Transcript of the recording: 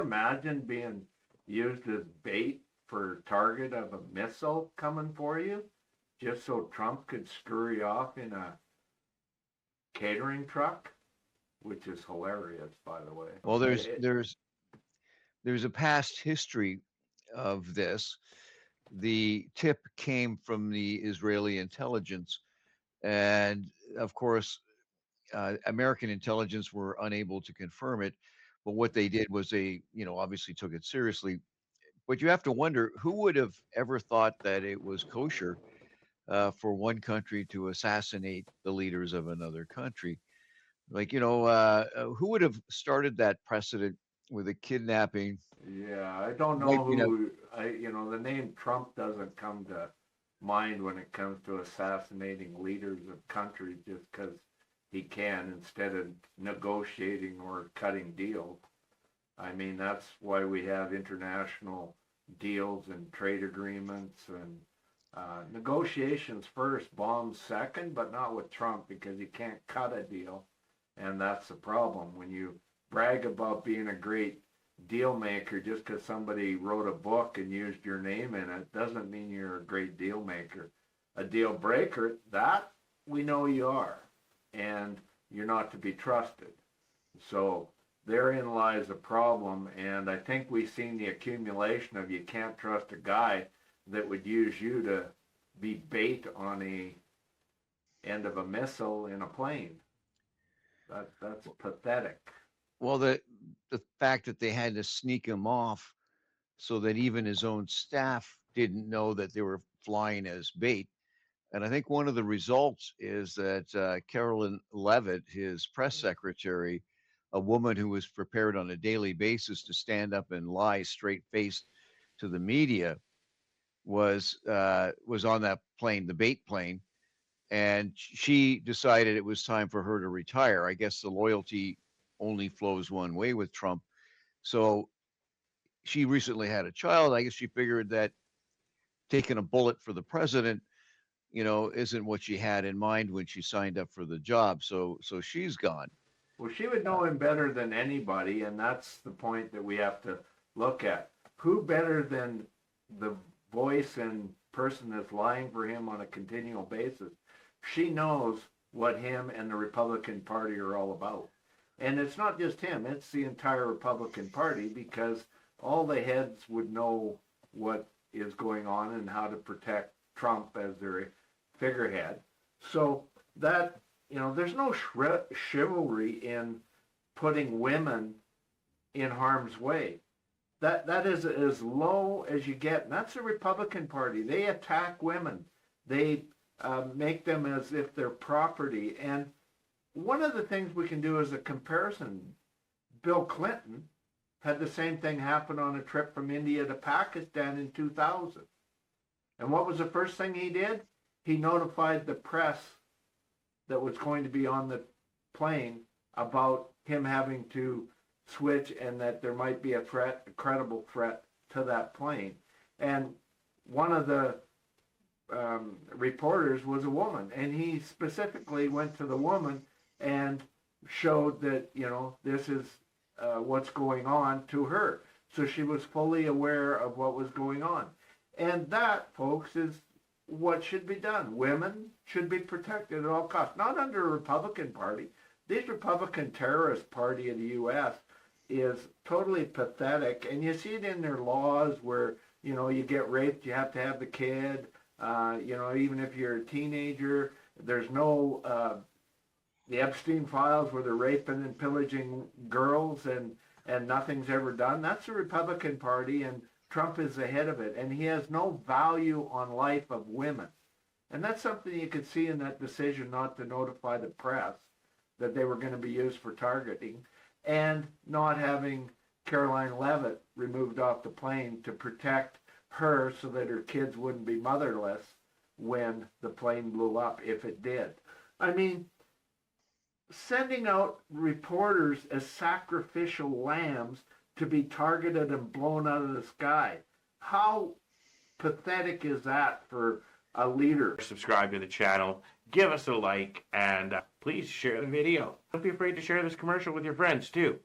Imagine being used as bait for target of a missile coming for you, just so Trump could scurry off in a catering truck, which is hilarious, by the way. Well, there's a past history of this. The tip came from the Israeli intelligence, and of course, American intelligence were unable to confirm it. But what they did was they, obviously took it seriously. But you have to wonder who would have ever thought that it was kosher for one country to assassinate the leaders of another country. Like, who would have started that precedent with a kidnapping, Yeah, I don't know wiping out? the name Trump doesn't come to mind when it comes to assassinating leaders of countries just because he can instead of negotiating or cutting deals. I mean, that's why we have international deals and trade agreements and negotiations first, bombs second, but not with Trump because he can't cut a deal. And that's the problem. When you brag about being a great deal maker just because somebody wrote a book and used your name in it doesn't mean you're a great deal maker. A deal breaker, that we know you are, and you're not to be trusted. So therein lies a problem, and I think we've seen the accumulation of you can't trust a guy that would use you to be bait on a end of a missile in a plane. That's pathetic. Well, the fact that they had to sneak him off so that even his own staff didn't know that they were flying as bait. And I think one of the results is that Carolyn Levitt, his press secretary, a woman who was prepared on a daily basis to stand up and lie straight faced to the media, was on that plane, the bait plane, and she decided it was time for her to retire. I guess the loyalty only flows one way with Trump. So she recently had a child. I guess she figured that taking a bullet for the president, isn't what she had in mind when she signed up for the job. So she's gone. Well, she would Uh, know him better than anybody, and that's the point that we have to look at. Who better than the voice and person that's lying for him on a continual basis? She knows what him and the Republican Party are all about. And it's not just him, it's the entire Republican Party because all the heads would know what is going on and how to protect Trump as their figurehead. So that, there's no chivalry in putting women in harm's way. That is as low as you get. And that's the Republican Party. They attack women. They make them as if they're property. And one of the things we can do is a comparison. Bill Clinton had the same thing happen on a trip from India to Pakistan in 2000. And what was the first thing he did? He notified the press that was going to be on the plane about him having to switch and that there might be a threat, a credible threat to that plane. And one of the reporters was a woman, and he specifically went to the woman and showed that, this is what's going on to her. So she was fully aware of what was going on. And that, folks, is what should be done. Women should be protected at all costs, not under a Republican Party. This Republican terrorist party of the U.S. is totally pathetic, and you see it in their laws where, you get raped, you have to have the kid, even if you're a teenager, there's no, the Epstein files where they're raping and pillaging girls and nothing's ever done. That's the Republican Party, and Trump is the head of it, and he has no value on life of women. And that's something you could see in that decision not to notify the press that they were going to be used for targeting, and not having Caroline Levitt removed off the plane to protect her so that her kids wouldn't be motherless when the plane blew up, if it did. I mean, sending out reporters as sacrificial lambs to be targeted and blown out of the sky. How pathetic is that for a leader? Subscribe to the channel, give us a like, and please share the video. Don't be afraid to share this commercial with your friends too.